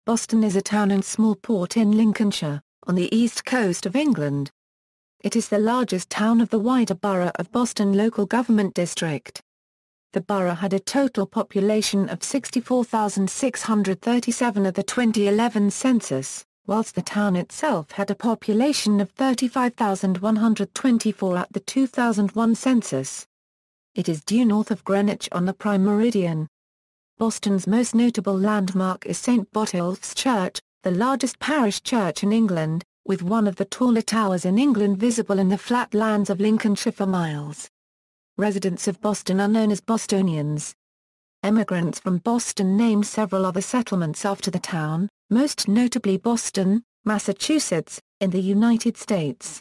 Boston is a town and small port in Lincolnshire, on the east coast of England. It is the largest town of the wider Borough of Boston local government district. The borough had a total population of 64,637 at the 2011 census, whilst the town itself had a population of 35,124 at the 2001 census. It is due north of Greenwich on the Prime Meridian. Boston's most notable landmark is St. Botolph's Church, the largest parish church in England, with one of the taller towers in England visible in the flat lands of Lincolnshire for miles. Residents of Boston are known as Bostonians. Emigrants from Boston named several other settlements after the town, most notably Boston, Massachusetts, in the United States.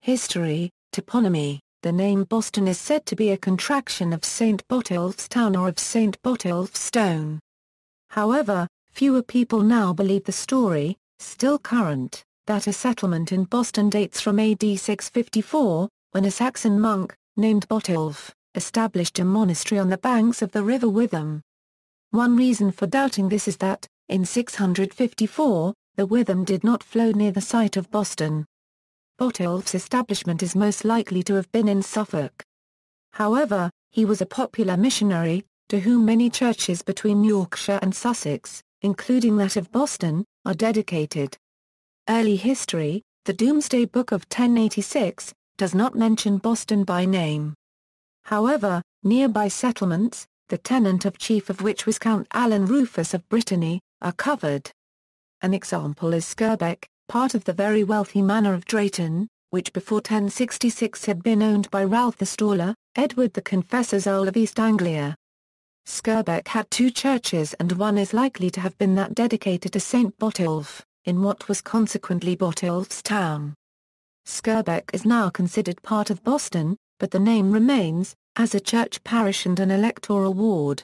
History, toponymy. The name Boston is said to be a contraction of St. Botolph's Town or of St. Botolph's Stone. However, fewer people now believe the story, still current, that a settlement in Boston dates from AD 654, when a Saxon monk, named Botolph, established a monastery on the banks of the River Witham. One reason for doubting this is that, in 654, the Witham did not flow near the site of Boston. Botolph's establishment is most likely to have been in Suffolk. However, he was a popular missionary, to whom many churches between Yorkshire and Sussex, including that of Boston, are dedicated. Early history, the Domesday Book of 1086, does not mention Boston by name. However, nearby settlements, the tenant of chief of which was Count Alan Rufus of Brittany, are covered. An example is Skirbeck, part of the very wealthy manor of Drayton, which before 1066 had been owned by Ralph the Staller, Edward the Confessor's Earl of East Anglia. Skirbeck had two churches and one is likely to have been that dedicated to St. Botolph, in what was consequently Botolph's Town. Skirbeck is now considered part of Boston, but the name remains, as a church parish and an electoral ward.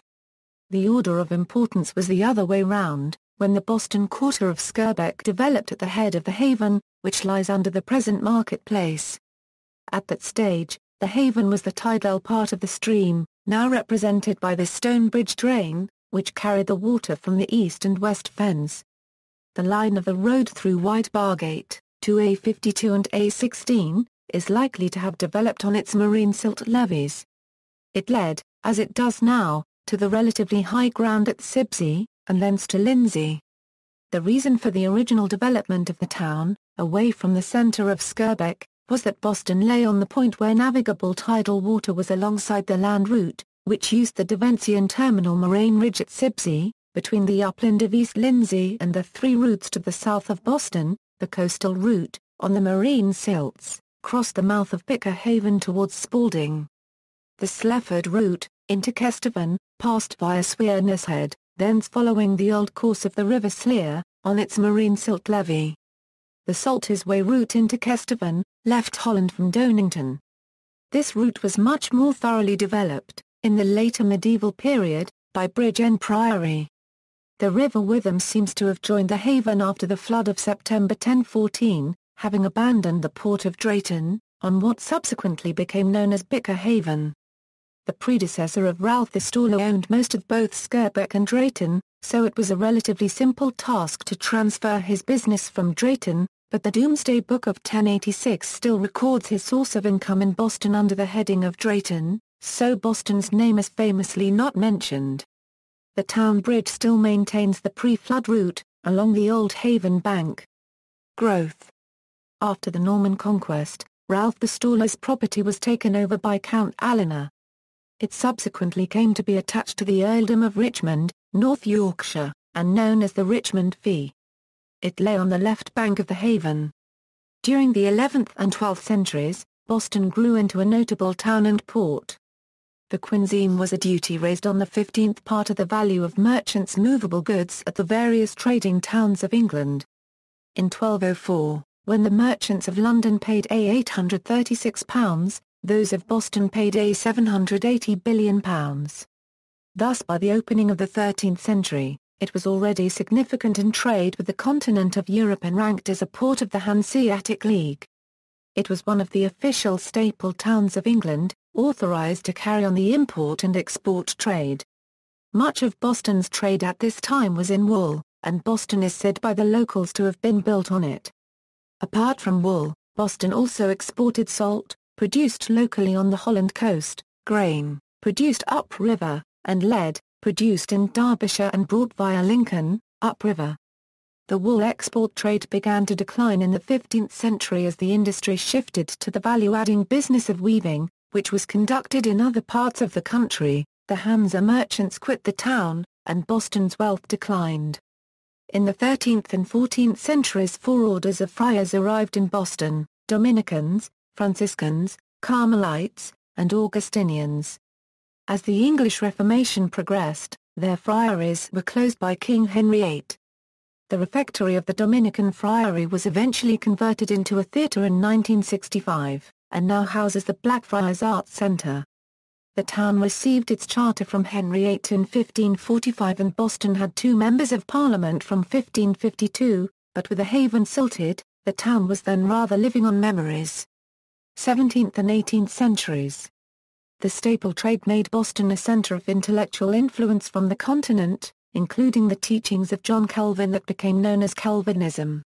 The order of importance was the other way round, when the Boston quarter of Skirbeck developed at the head of the Haven, which lies under the present marketplace. At that stage, the Haven was the tidal part of the stream, now represented by the Stonebridge drain, which carried the water from the east and west fens. The line of the road through White Bargate, to A52 and A16, is likely to have developed on its marine silt levees. It led, as it does now, to the relatively high ground at Sibsey, and thence to Lindsay. The reason for the original development of the town, away from the centre of Skirbeck, was that Boston lay on the point where navigable tidal water was alongside the land route, which used the Devonsian terminal moraine ridge at Sibsey, between the upland of East Lindsay and the three routes to the south of Boston, the coastal route, on the marine silts, crossed the mouth of Bicker Haven towards Spalding. The Slefford route, into Kesteven, passed via Swearness Head, thence following the old course of the River Sleer, on its marine silt levee. The Salters Way route into Kesteven, left Holland from Donington. This route was much more thoroughly developed, in the later medieval period, by Bridgend Priory. The River Witham seems to have joined the Haven after the flood of September 1014, having abandoned the port of Drayton, on what subsequently became known as Bicker Haven. The predecessor of Ralph the Staller owned most of both Skirbeck and Drayton, so it was a relatively simple task to transfer his business from Drayton, but the Domesday Book of 1086 still records his source of income in Boston under the heading of Drayton, so Boston's name is famously not mentioned. The town bridge still maintains the pre-flood route, along the old Haven bank. Growth. After the Norman conquest, Ralph the Staller's property was taken over by Count Alana. It subsequently came to be attached to the Earldom of Richmond, North Yorkshire, and known as the Richmond Fee. It lay on the left bank of the Haven. During the 11th and 12th centuries, Boston grew into a notable town and port. The quinzeme was a duty raised on the 15th part of the value of merchants' movable goods at the various trading towns of England. In 1204, when the merchants of London paid £836, those of Boston paid £780 billion. Thus by the opening of the 13th century, it was already significant in trade with the continent of Europe and ranked as a port of the Hanseatic League. It was one of the official staple towns of England, authorized to carry on the import and export trade. Much of Boston's trade at this time was in wool, and Boston is said by the locals to have been built on it. Apart from wool, Boston also exported salt, produced locally on the Holland coast, grain, produced upriver, and lead, produced in Derbyshire and brought via Lincoln, upriver. The wool export trade began to decline in the 15th century as the industry shifted to the value-adding business of weaving, which was conducted in other parts of the country. The Hansa merchants quit the town, and Boston's wealth declined. In the 13th and 14th centuries 4 orders of friars arrived in Boston: Dominicans, Franciscans, Carmelites, and Augustinians. As the English Reformation progressed, their friaries were closed by King Henry VIII. The refectory of the Dominican friary was eventually converted into a theatre in 1965, and now houses the Blackfriars Arts Centre. The town received its charter from Henry VIII in 1545 and Boston had 2 members of Parliament from 1552, but with a haven silted, the town was then rather living on memories. 17th and 18th centuries. The staple trade made Boston a center of intellectual influence from the continent, including the teachings of John Calvin that became known as Calvinism.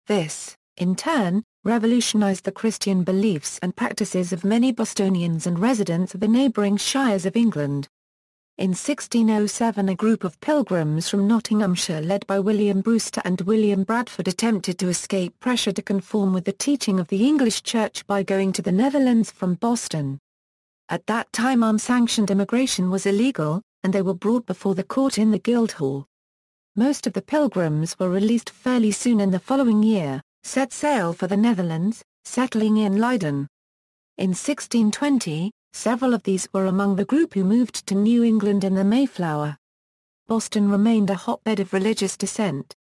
This, in turn, revolutionized the Christian beliefs and practices of many Bostonians and residents of the neighboring shires of England. In 1607 a group of pilgrims from Nottinghamshire led by William Brewster and William Bradford attempted to escape pressure to conform with the teaching of the English Church by going to the Netherlands from Boston. At that time unsanctioned immigration was illegal, and they were brought before the court in the Guildhall. Most of the pilgrims were released fairly soon in the following year, set sail for the Netherlands, settling in Leiden. In 1620, several of these were among the group who moved to New England in the Mayflower. Boston remained a hotbed of religious dissent.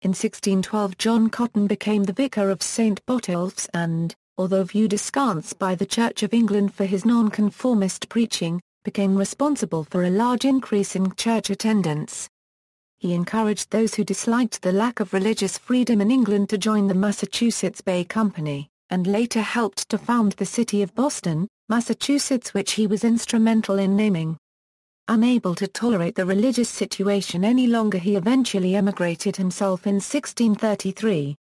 In 1612 John Cotton became the vicar of St. Botolph's and, although viewed askance by the Church of England for his nonconformist preaching, became responsible for a large increase in church attendance. He encouraged those who disliked the lack of religious freedom in England to join the Massachusetts Bay Company, and later helped to found the city of Boston, Massachusetts, which he was instrumental in naming. Unable to tolerate the religious situation any longer, he eventually emigrated himself in 1633.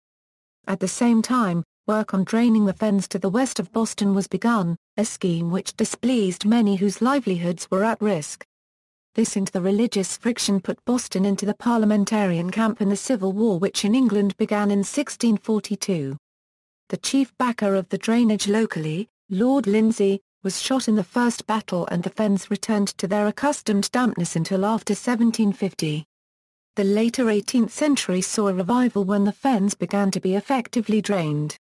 At the same time, work on draining the fens to the west of Boston was begun, a scheme which displeased many whose livelihoods were at risk. This and the religious friction put Boston into the parliamentarian camp in the Civil War, which in England began in 1642. The chief backer of the drainage locally, Lord Lindsay, was shot in the first battle and the fens returned to their accustomed dampness until after 1750. The later 18th century saw a revival when the fens began to be effectively drained.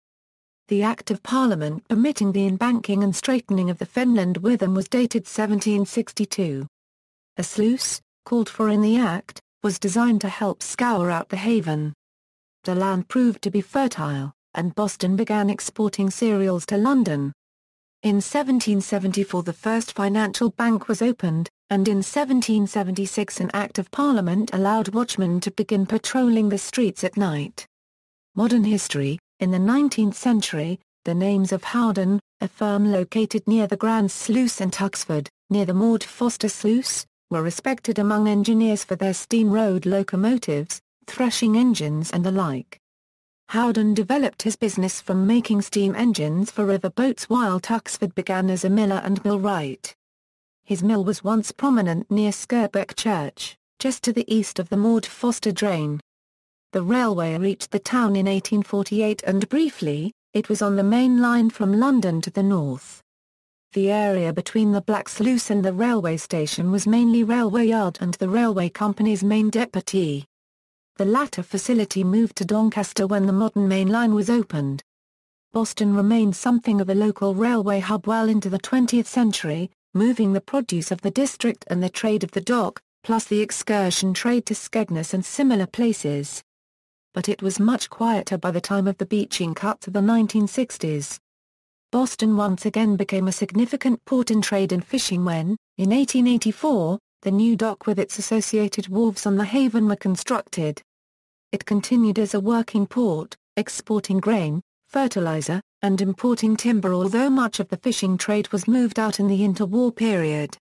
The Act of Parliament permitting the embanking and straightening of the fenland within was dated 1762. A sluice, called for in the Act, was designed to help scour out the haven. The land proved to be fertile, and Boston began exporting cereals to London. In 1774 the first financial bank was opened, and in 1776 an Act of Parliament allowed watchmen to begin patrolling the streets at night. Modern history. In the 19th century, the names of Howden, a firm located near the Grand Sluice, and Tuxford, near the Maude Foster Sluice, were respected among engineers for their steam road locomotives, threshing engines and the like. Howden developed his business from making steam engines for river boats, while Tuxford began as a miller and millwright. His mill was once prominent near Skirbeck Church, just to the east of the Maude Foster drain. The railway reached the town in 1848 and briefly, it was on the main line from London to the north. The area between the Black Sluice and the railway station was mainly railway yard and the railway company's main depot. The latter facility moved to Doncaster when the modern main line was opened. Boston remained something of a local railway hub well into the 20th century, moving the produce of the district and the trade of the dock, plus the excursion trade to Skegness and similar places. But it was much quieter by the time of the beaching cuts of the 1960s. Boston once again became a significant port in trade and fishing when, in 1884, the new dock with its associated wharves on the haven were constructed. It continued as a working port, exporting grain, fertilizer, and importing timber, although much of the fishing trade was moved out in the interwar period.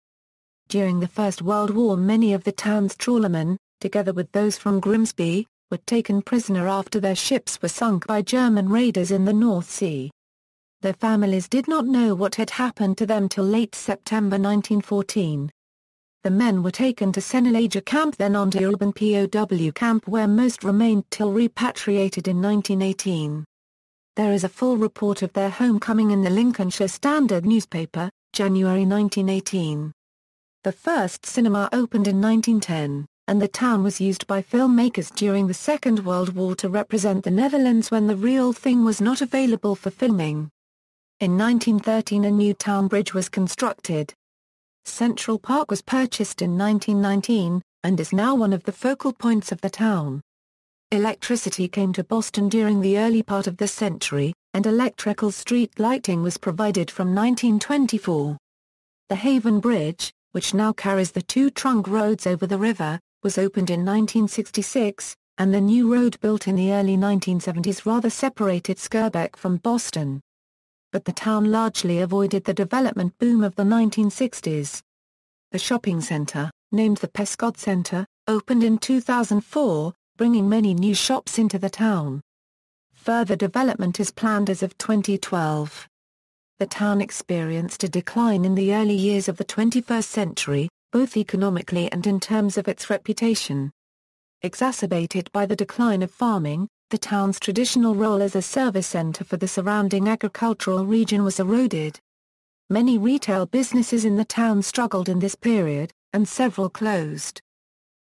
During the First World War many of the town's trawlermen, together with those from Grimsby, were taken prisoner after their ships were sunk by German raiders in the North Sea. Their families did not know what had happened to them till late September 1914. The men were taken to Senelager camp, then on to Urban POW camp, where most remained till repatriated in 1918. There is a full report of their homecoming in the Lincolnshire Standard newspaper, January 1918. The first cinema opened in 1910, and the town was used by filmmakers during the Second World War to represent the Netherlands when the real thing was not available for filming. In 1913 a new town bridge was constructed. Central Park was purchased in 1919, and is now one of the focal points of the town. Electricity came to Boston during the early part of the century, and electrical street lighting was provided from 1924. The Haven Bridge, which now carries the two trunk roads over the river, was opened in 1966, and the new road built in the early 1970s rather separated Skirbeck from Boston. But the town largely avoided the development boom of the 1960s. The shopping centre, named the Prescott Centre, opened in 2004, bringing many new shops into the town. Further development is planned as of 2012. The town experienced a decline in the early years of the 21st century, both economically and in terms of its reputation. Exacerbated by the decline of farming, the town's traditional role as a service centre for the surrounding agricultural region was eroded. Many retail businesses in the town struggled in this period, and several closed.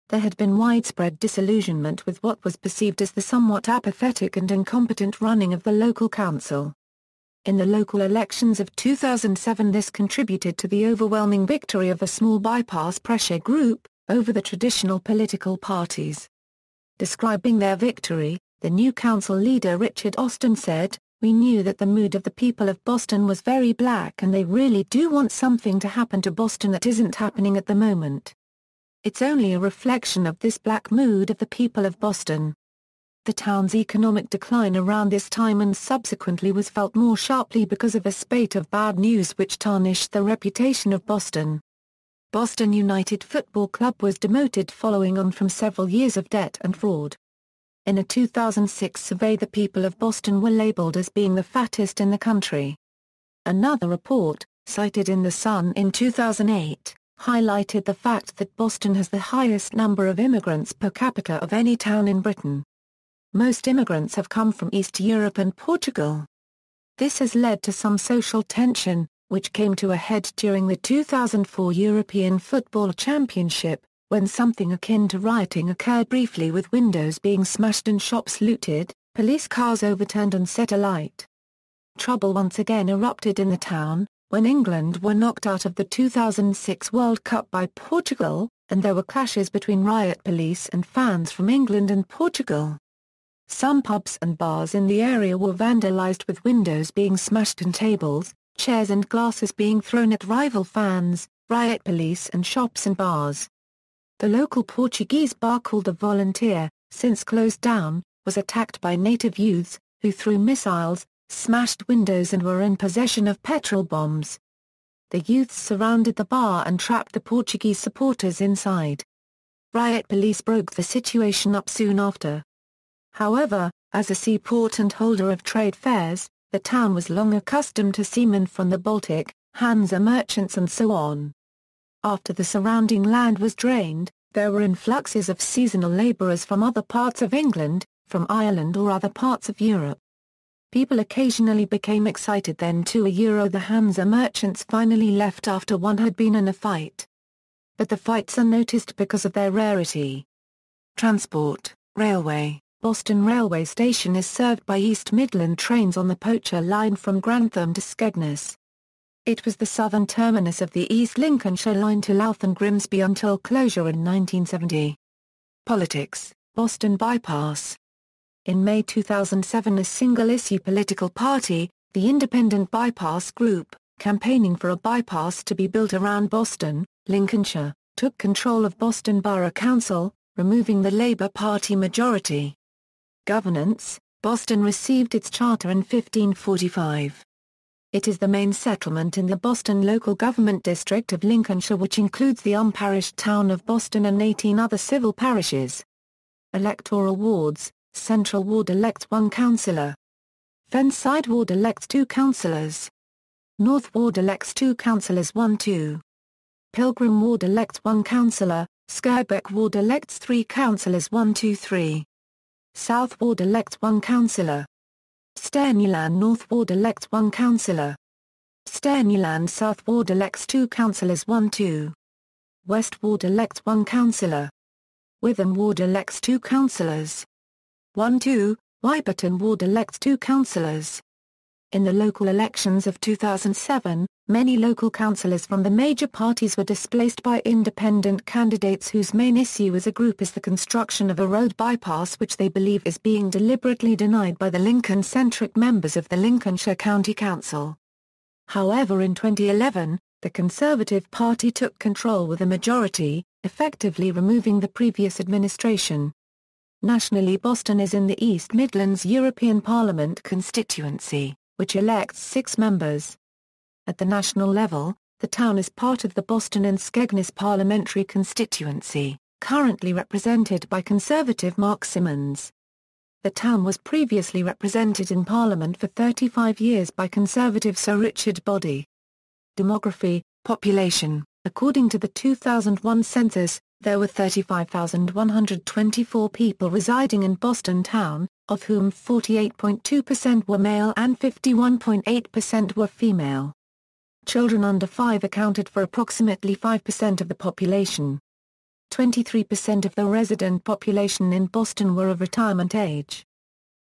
There had been widespread disillusionment with what was perceived as the somewhat apathetic and incompetent running of the local council. In the local elections of 2007 this contributed to the overwhelming victory of a small bypass pressure group, over the traditional political parties. Describing their victory, the new council leader Richard Austin said, "We knew that the mood of the people of Boston was very black and they really do want something to happen to Boston that isn't happening at the moment. It's only a reflection of this black mood of the people of Boston." The town's economic decline around this time and subsequently was felt more sharply because of a spate of bad news which tarnished the reputation of Boston. Boston United Football Club was demoted following on from several years of debt and fraud. In a 2006 survey the people of Boston were labeled as being the fattest in the country. Another report, cited in The Sun in 2008, highlighted the fact that Boston has the highest number of immigrants per capita of any town in Britain. Most immigrants have come from East Europe and Portugal. This has led to some social tension, which came to a head during the 2004 European Football Championship, when something akin to rioting occurred briefly with windows being smashed and shops looted, police cars overturned and set alight. Trouble once again erupted in the town, when England were knocked out of the 2006 World Cup by Portugal, and there were clashes between riot police and fans from England and Portugal. Some pubs and bars in the area were vandalized with windows being smashed and tables, chairs and glasses being thrown at rival fans, riot police and shops and bars. The local Portuguese bar called the Volunteer, since closed down, was attacked by native youths, who threw missiles, smashed windows and were in possession of petrol bombs. The youths surrounded the bar and trapped the Portuguese supporters inside. Riot police broke the situation up soon after. However, as a seaport and holder of trade fairs, the town was long accustomed to seamen from the Baltic, Hansa merchants and so on. After the surrounding land was drained, there were influxes of seasonal labourers from other parts of England, from Ireland or other parts of Europe. People occasionally became excited then too. The Hansa merchants finally left after one had been in a fight. But the fights are noticed because of their rarity. Transport, railway. Boston Railway Station is served by East Midland trains on the Poacher Line from Grantham to Skegness. It was the southern terminus of the East Lincolnshire Line to Louth and Grimsby until closure in 1970. Politics, Boston Bypass. In May 2007 a single-issue political party, the Independent Bypass Group, campaigning for a bypass to be built around Boston, Lincolnshire, took control of Boston Borough Council, removing the Labour Party majority. Governance, Boston received its charter in 1545. It is the main settlement in the Boston local government district of Lincolnshire, which includes the unparished town of Boston and 18 other civil parishes. Electoral wards: Central Ward elects 1 councillor. Fenside Ward elects 2 councillors. North Ward elects 2 councillors 1-2. Pilgrim Ward elects 1 councillor. Skirbeck Ward elects 3 councillors 1-3. South Ward elects 1 councillor. Sternyland North Ward elects 1 councillor. Sternyland South Ward elects 2 councillors 1-2. West Ward elects 1 councillor. Witham Ward elects 2 councillors. 1-2. Ŵbɒstän Ward elects 2 councillors. In the local elections of 2007, many local councillors from the major parties were displaced by independent candidates whose main issue as a group is the construction of a road bypass, which they believe is being deliberately denied by the Lincoln-centric members of the Lincolnshire County Council. However, in 2011, the Conservative Party took control with a majority, effectively removing the previous administration. Nationally, Boston is in the East Midlands European Parliament constituency, which elects 6 members. At the national level, the town is part of the Boston and Skegness parliamentary constituency, currently represented by Conservative Mark Simmons. The town was previously represented in Parliament for 35 years by Conservative Sir Richard Body. Demography Population. According to the 2001 census, there were 35,124 people residing in Boston town, of whom 48.2% were male and 51.8% were female. Children under 5 accounted for approximately 5% of the population. 23% of the resident population in Boston were of retirement age.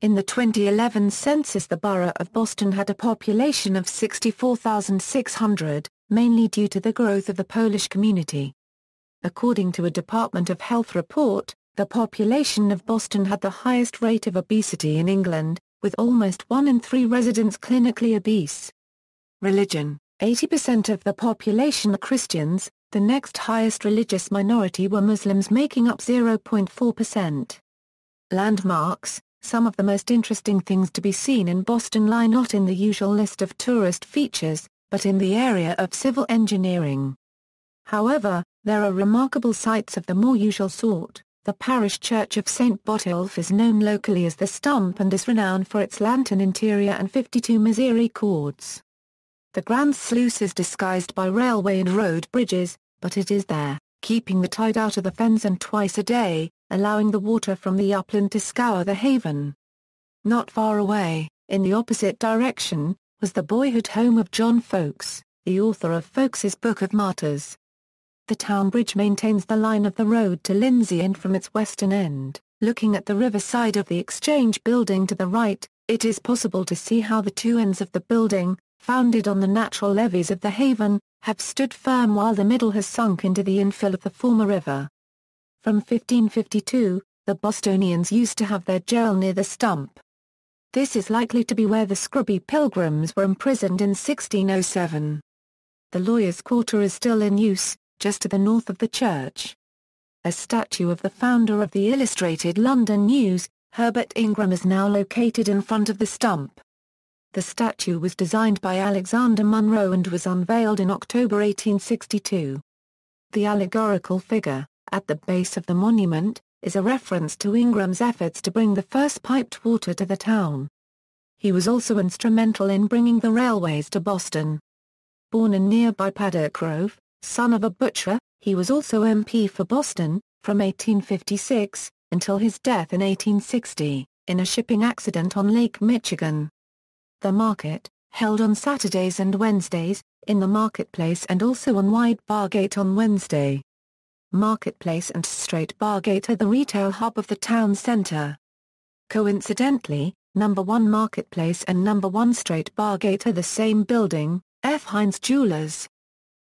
In the 2011 census, the Borough of Boston had a population of 64,600, mainly due to the growth of the Polish community. According to a Department of Health report, the population of Boston had the highest rate of obesity in England, with almost 1 in 3 residents clinically obese. Religion. 80% of the population are Christians, the next highest religious minority were Muslims, making up 0.4%. Landmarks. Some of the most interesting things to be seen in Boston lie not in the usual list of tourist features, but in the area of civil engineering. However, there are remarkable sights of the more usual sort. The parish church of St. Botolph is known locally as the Stump and is renowned for its lantern interior and 52 misericords. The Grand Sluice is disguised by railway and road bridges, but it is there, keeping the tide out of the fens and twice a day, allowing the water from the upland to scour the haven. Not far away, in the opposite direction, was the boyhood home of John Fowkes, the author of Fowkes's Book of Martyrs. The town bridge maintains the line of the road to Lindsay, and from its western end, looking at the river side of the Exchange building to the right, it is possible to see how the 2 ends of the building, founded on the natural levees of the haven, have stood firm while the middle has sunk into the infill of the former river. From 1552, the Bostonians used to have their jail near the Stump. This is likely to be where the scrubby Pilgrims were imprisoned in 1607. The Lawyers' Quarter is still in use, just to the north of the church. A statue of the founder of the Illustrated London News, Herbert Ingram, is now located in front of the Stump. The statue was designed by Alexander Munro and was unveiled in October 1862. The allegorical figure, at the base of the monument, is a reference to Ingram's efforts to bring the first piped water to the town. He was also instrumental in bringing the railways to Boston. Born in nearby Paddock Grove, son of a butcher, he was also MP for Boston, from 1856, until his death in 1860, in a shipping accident on Lake Michigan. The market, held on Saturdays and Wednesdays, in the marketplace and also on Wide Bargate on Wednesday. Marketplace and Straight Bargate are the retail hub of the town centre. Coincidentally, Number 1 Marketplace and Number 1 Straight Bargate are the same building, F. Heinz Jewelers.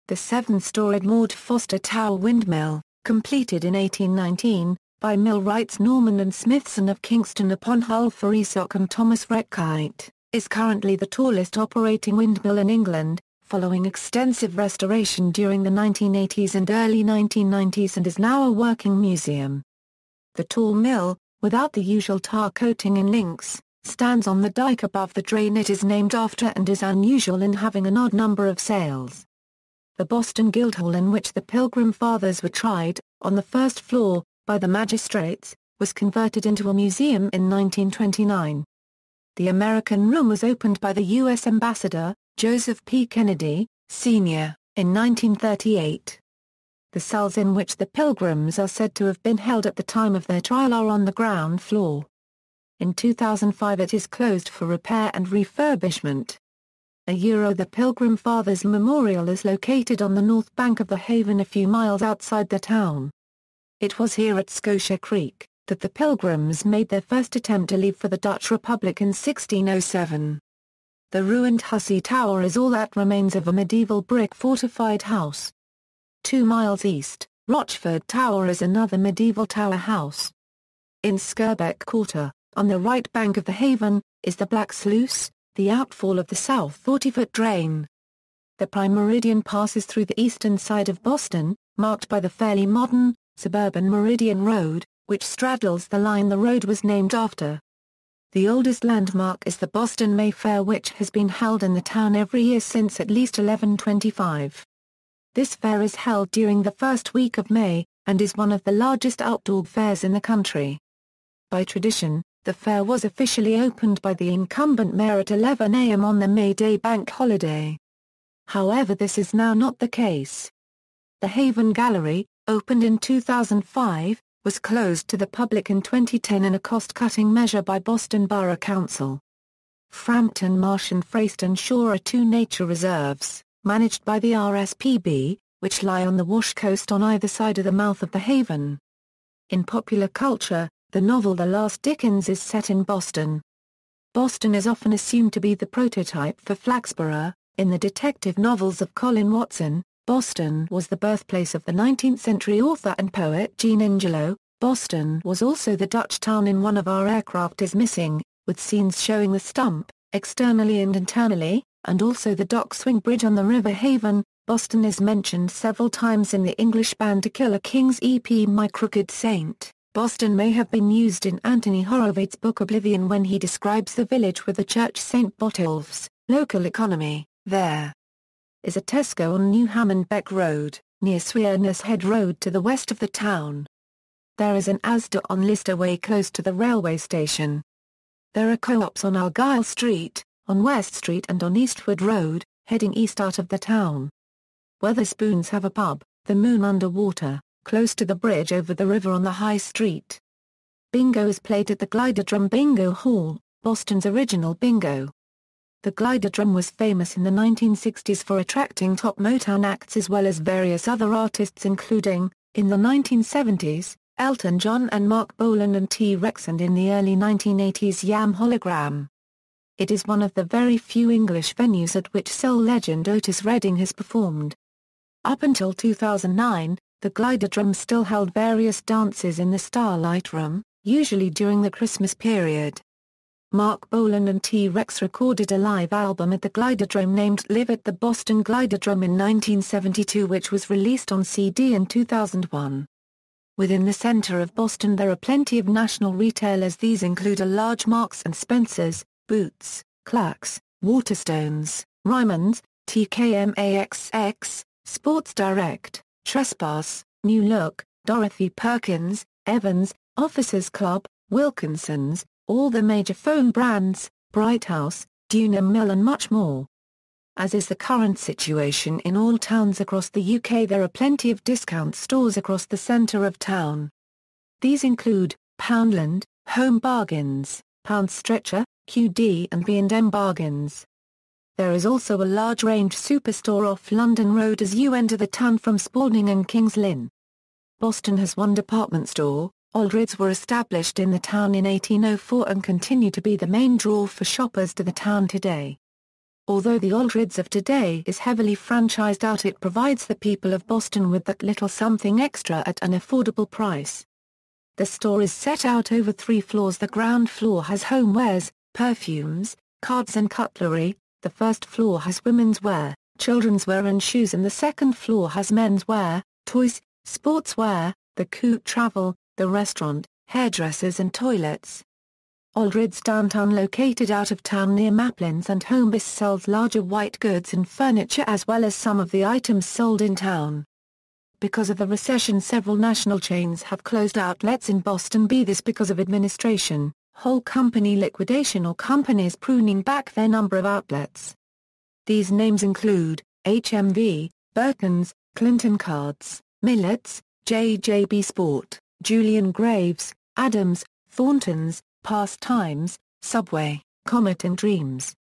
The 7-storied Maude Foster Tower Windmill, completed in 1819, by millwrights Norman and Smithson of Kingston upon Hull for Esoc and Thomas Reckite, is currently the tallest operating windmill in England, following extensive restoration during the 1980s and early 1990s, and is now a working museum. The tall mill, without the usual tar coating and links, stands on the dike above the drain it is named after and is unusual in having an odd number of sails. The Boston Guildhall in which the Pilgrim Fathers were tried, on the first floor, by the magistrates, was converted into a museum in 1929. The American Room was opened by the U.S. Ambassador, Joseph P. Kennedy, Sr., in 1938. The cells in which the Pilgrims are said to have been held at the time of their trial are on the ground floor. In 2005 it is closed for repair and refurbishment. The Pilgrim Fathers Memorial is located on the north bank of the Haven a few miles outside the town. It was here at Scotia Creek that the Pilgrims made their first attempt to leave for the Dutch Republic in 1607. The ruined Hussey Tower is all that remains of a medieval brick-fortified house. 2 miles east, Rochford Tower is another medieval tower house. In Skirbeck Quarter, on the right bank of the Haven, is the Black Sluice, the outfall of the South 40-foot drain. The Prime Meridian passes through the eastern side of Boston, marked by the fairly modern, suburban Meridian Road, which straddles the line the road was named after. The oldest landmark is the Boston Mayfair, which has been held in the town every year since at least 1125. This fair is held during the first week of May, and is one of the largest outdoor fairs in the country. By tradition, the fair was officially opened by the incumbent mayor at 11 a.m. on the May Day bank holiday. However, this is now not the case. The Haven Gallery, opened in 2005, was closed to the public in 2010 in a cost-cutting measure by Boston Borough Council. Frampton Marsh and Freyston Shore are 2 nature reserves, managed by the RSPB, which lie on the Wash Coast on either side of the mouth of the Haven. In popular culture, the novel The Last Dickens is set in Boston. Boston is often assumed to be the prototype for Flaxborough. In the detective novels of Colin Watson, Boston was the birthplace of the 19th-century author and poet Jean Ingelow. Boston was also the Dutch town in One of Our Aircraft is Missing, with scenes showing the Stump, externally and internally, and also the dock swing bridge on the River Haven. Boston is mentioned several times in the English Band to Kill a King's EP My Crooked Saint. Boston may have been used in Anthony Horowitz's book Oblivion when he describes the village with the church St. Botolph's. Local economy. There is a Tesco on New Hammond Beck Road, near Swearness Head Road to the west of the town. There is an Asda on Lister Way close to the railway station. There are co-ops on Argyle Street, on West Street and on Eastwood Road, heading east out of the town. Wetherspoons have a pub, the Moon Underwater, close to the bridge over the river on the High Street. Bingo is played at the Gliderdrum Bingo Hall, Boston's original bingo. The Gliderdrum was famous in the 1960s for attracting top Motown acts as well as various other artists including, in the 1970s, Elton John and Mark Bolan and T-Rex, and in the early 1980s Yam Hologram. It is one of the very few English venues at which soul legend Otis Redding has performed. Up until 2009, the Gliderdrum still held various dances in the Starlight Room, usually during the Christmas period. Mark Bolan and T-Rex recorded a live album at the Gliderdrum named Live at the Boston Gliderdrum in 1972, which was released on CD in 2001. Within the center of Boston there are plenty of national retailers. These include a large Marks & Spencer's, Boots, Clark's, Waterstones, Ryman's, TKMAXX, Sports Direct, Trespass, New Look, Dorothy Perkins, Evans, Officers Club, Wilkinson's, all the major phone brands, Bright House, Dunham Mill and much more. As is the current situation in all towns across the UK, there are plenty of discount stores across the centre of town. These include Poundland, Home Bargains, Pound Stretcher, QD and B&M Bargains. There is also a large range superstore off London Road as you enter the town from Spalding and Kings Lynn. Boston has one department store. Aldrids were established in the town in 1804 and continue to be the main draw for shoppers to the town today. Although the Aldrids of today is heavily franchised out, it provides the people of Boston with that little something extra at an affordable price. The store is set out over 3 floors. The ground floor has homewares, perfumes, cards and cutlery, the first floor has women's wear, children's wear and shoes, and the second floor has men's wear, toys, sportswear, the coot travel, the restaurant, hairdressers and toilets. Aldridge downtown located out of town near Maplins and Homebush sells larger white goods and furniture as well as some of the items sold in town. Because of the recession, several national chains have closed outlets in Boston, be this because of administration, whole company liquidation or companies pruning back their number of outlets. These names include HMV, Burton's, Clinton Cards, Millet's, JJB Sport, Julian Graves, Adams, Thornton's, Pastimes, Subway, Comet and Dreams.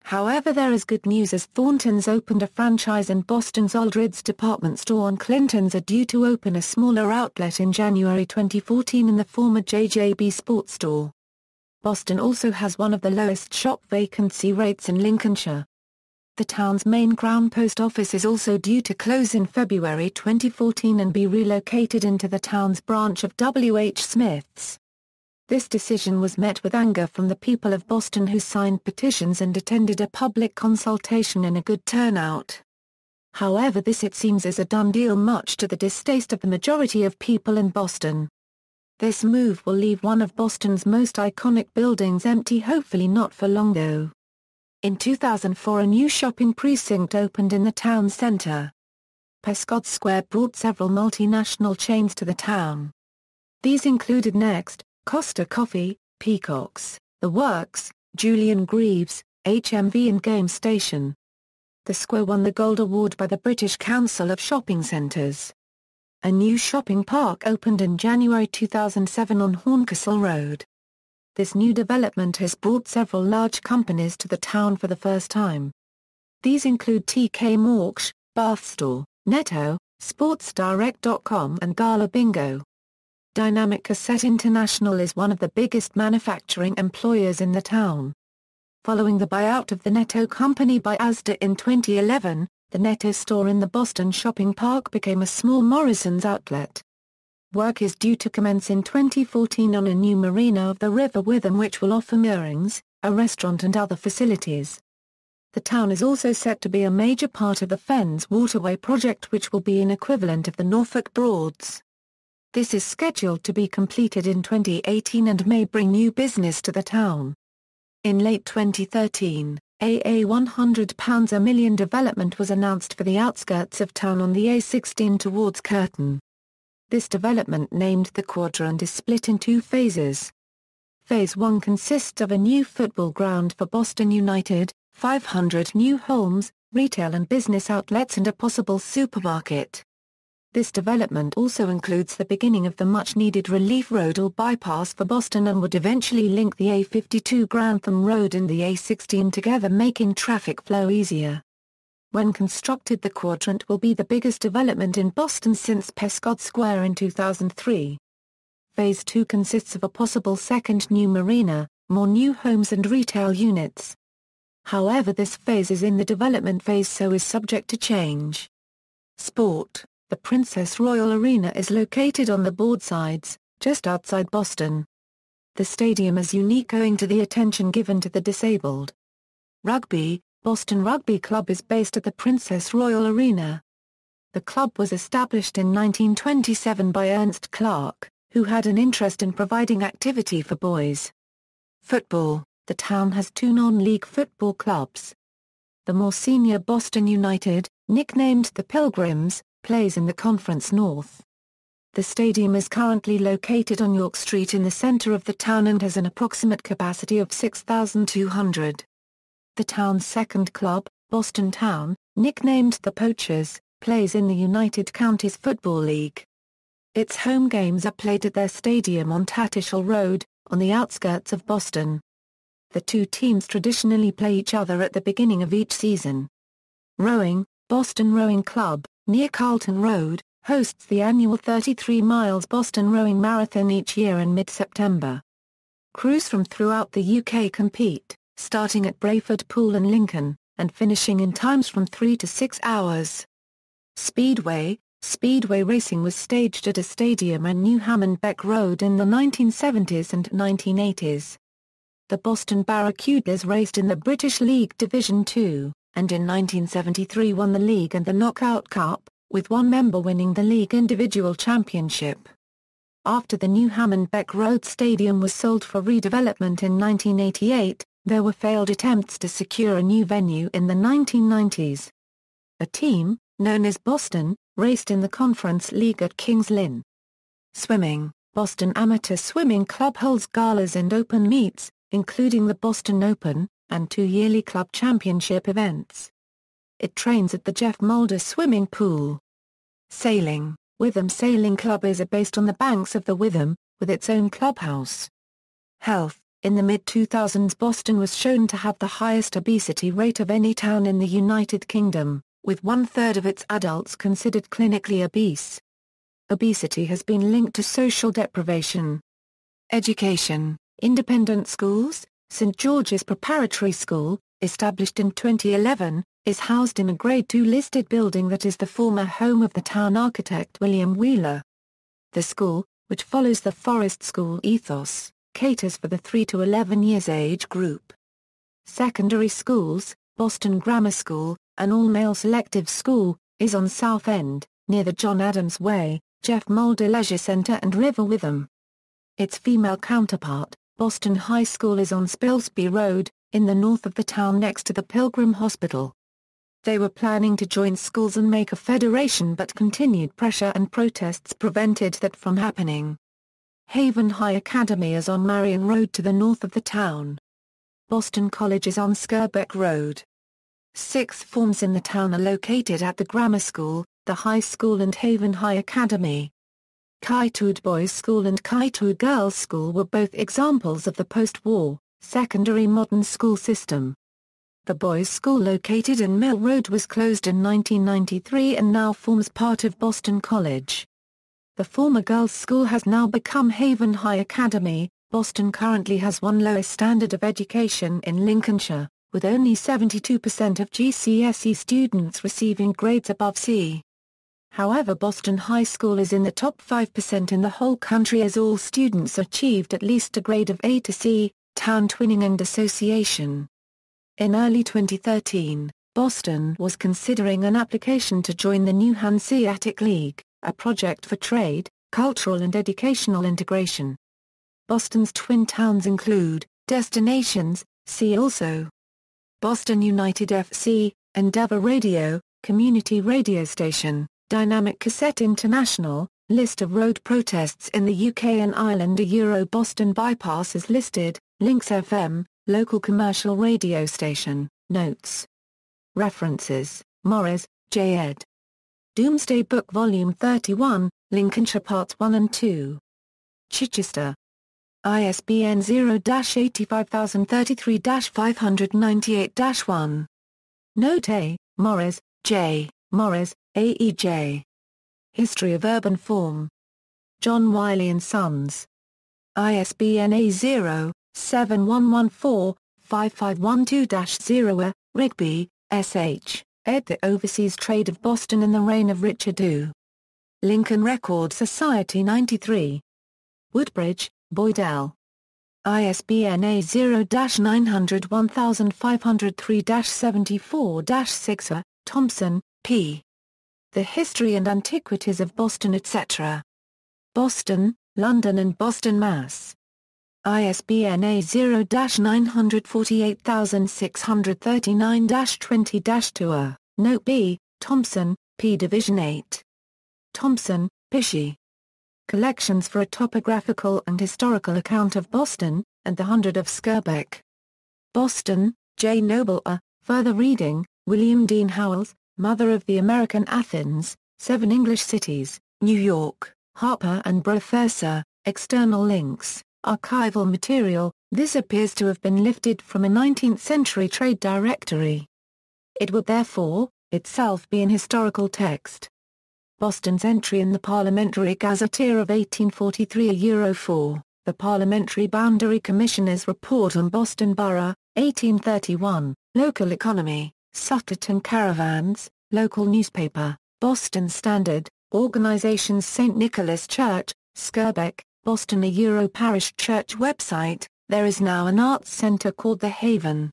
However, there is good news as Thornton's opened a franchise and Boston's Aldridge department store and Clinton's are due to open a smaller outlet in January 2014 in the former JJB Sports store. Boston also has one of the lowest shop vacancy rates in Lincolnshire. The town's main Crown Post Office is also due to close in February 2014 and be relocated into the town's branch of W.H. Smith's. This decision was met with anger from the people of Boston who signed petitions and attended a public consultation in a good turnout. However, this it seems is a done deal, much to the distaste of the majority of people in Boston. This move will leave one of Boston's most iconic buildings empty, hopefully not for long though. In 2004 a new shopping precinct opened in the town centre. Prescott Square brought several multinational chains to the town. These included Next, Costa Coffee, Peacocks, The Works, Julian Greaves, HMV and Game Station. The square won the Gold Award by the British Council of Shopping Centres. A new shopping park opened in January 2007 on Horncastle Road. This new development has brought several large companies to the town for the first time. These include TK Maxx, Bath Store, Netto, SportsDirect.com and Gala Bingo. Dynamic Cassette International is one of the biggest manufacturing employers in the town. Following the buyout of the Netto company by Asda in 2011, the Netto store in the Boston Shopping Park became a small Morrison's outlet. Work is due to commence in 2014 on a new marina of the River Witham which will offer moorings, a restaurant and other facilities. The town is also set to be a major part of the Fens Waterway project which will be an equivalent of the Norfolk Broads. This is scheduled to be completed in 2018 and may bring new business to the town. In late 2013, a £100 a million development was announced for the outskirts of town on the A16 towards Curtin. This development, named the Quadrant, is split in two phases. Phase 1 consists of a new football ground for Boston United, 500 new homes, retail and business outlets and a possible supermarket. This development also includes the beginning of the much-needed Relief Road or bypass for Boston and would eventually link the A52 Grantham Road and the A16 together, making traffic flow easier. When constructed, the Quadrant will be the biggest development in Boston since Prescott Square in 2003. Phase 2 consists of a possible second new marina, more new homes and retail units. However, this phase is in the development phase so is subject to change. Sport. The Princess Royal Arena is located on the Broadsides, just outside Boston. The stadium is unique owing to the attention given to the disabled. Rugby. Boston Rugby Club is based at the Princess Royal Arena. The club was established in 1927 by Ernst Clark, who had an interest in providing activity for boys. Football. The town has two non-league football clubs. The more senior Boston United, nicknamed the Pilgrims, plays in the Conference North. The stadium is currently located on York Street in the center of the town and has an approximate capacity of 6,200. The town's second club, Boston Town, nicknamed the Poachers, plays in the United Counties Football League. Its home games are played at their stadium on Tattershall Road, on the outskirts of Boston. The two teams traditionally play each other at the beginning of each season. Rowing. Boston Rowing Club, near Carlton Road, hosts the annual 33 miles Boston Rowing Marathon each year in mid-September. Crews from throughout the UK compete, starting at Brayford Pool and Lincoln, and finishing in times from 3 to 6 hours. Speedway. Speedway racing was staged at a stadium on New Hammond Beck Road in the 1970s and 1980s. The Boston Barracudas raced in the British League Division II, and in 1973 won the league and the Knockout Cup, with one member winning the league individual championship. After the new Hammond Beck Road Stadium was sold for redevelopment in 1988, there were failed attempts to secure a new venue in the 1990s. A team, known as ๊bɒstän, raced in the Conference League at Kings Lynn. Swimming. Boston Amateur Swimming Club holds galas and open meets, including the Boston Open, and 2 yearly club championship events. It trains at the Jeff Mulder Swimming Pool. Sailing. Witham Sailing Club is based on the banks of the Witham, with its own clubhouse. Health. In the mid-2000s, Boston was shown to have the highest obesity rate of any town in the United Kingdom, with 1/3 of its adults considered clinically obese. Obesity has been linked to social deprivation. Education. Independent schools. St. George's Preparatory School, established in 2011, is housed in a Grade II listed building that is the former home of the town architect William Wheeler. The school, which follows the Forest School ethos, caters for the 3 to 11 years age group. Secondary schools. Boston Grammar School, an all-male selective school, is on South End, near the John Adams Way, Jeff Mulder Leisure Center and River Witham. Its female counterpart, Boston High School, is on Spilsby Road, in the north of the town next to the Pilgrim Hospital. They were planning to join schools and make a federation, but continued pressure and protests prevented that from happening. Haven High Academy is on Marion Road to the north of the town. Boston College is on Skirbeck Road. Sixth forms in the town are located at the Grammar School, the High School and Haven High Academy. Kytood Boys School and Kytood Girls School were both examples of the post-war, secondary modern school system. The boys' school located in Mill Road was closed in 1993 and now forms part of Boston College. The former girls' school has now become Haven High Academy. Boston currently has one lowest standard of education in Lincolnshire, with only 72% of GCSE students receiving grades above C. However, Boston High School is in the top 5% in the whole country as all students achieved at least a grade of A to C, Town Twinning and Association. In early 2013, Boston was considering an application to join the New Hanseatic League, a project for trade, cultural and educational integration. Boston's twin towns include, destinations, see also. Boston United FC, Endeavour Radio, community radio station, Dynamic Cassette International, list of road protests in the UK and Ireland. Boston Bypass is listed, Links FM, local commercial radio station, notes. References, Morris, J. ed. Domesday Book Volume 31, Lincolnshire Parts 1 and 2. Chichester. ISBN 0-85033-598-1. Note A, Morris, J., Morris, A.E.J. History of Urban Form. John Wiley & Sons. ISBN A0-7114-5512-0. Rigby, S.H., ed. The Overseas Trade of Boston in the Reign of Richard II. Lincoln Record Society 93. Woodbridge, Boyd L. ISBN A0-900-1503-74-6. Thompson, P. The History and Antiquities of Boston etc. Boston, London and Boston, Mass. ISBN A0-948639-20-2. Note B, Thompson, P. Division 8. Thompson, Pishy. Collections for a Topographical and Historical Account of Boston, and the Hundred of Skirbeck. Boston, J. Noble. Further reading, William Dean Howells, Mother of the American Athens, 7 English Cities, New York, Harper and Brothursa. External links, archival material. This appears to have been lifted from a 19th-century trade directory. It would therefore, itself be an historical text. Boston's entry in the Parliamentary Gazetteer of 1843. 4. The Parliamentary Boundary Commissioner's Report on Boston Borough, 1831. Local Economy, Sutterton Caravans, Local Newspaper, Boston Standard, Organizations St. Nicholas Church, Skirbeck, Boston. A Parish Church website. There is now an arts centre called The Haven.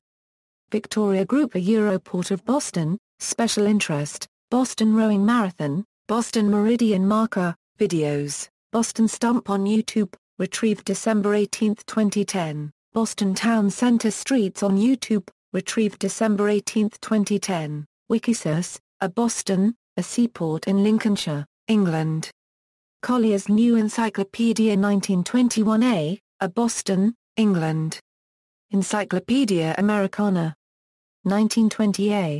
Victoria Group. A Port of Boston, Special Interest, Boston Rowing Marathon, Boston Meridian Marker, Videos. Boston Stump on YouTube, retrieved December 18, 2010. Boston Town Center Streets on YouTube, retrieved December 18, 2010. Wikisource, ʻbɒstän, a seaport in Lincolnshire, England. Collier's New Encyclopedia 1921a, ʻbɒstän, England. Encyclopedia Americana. 1920a.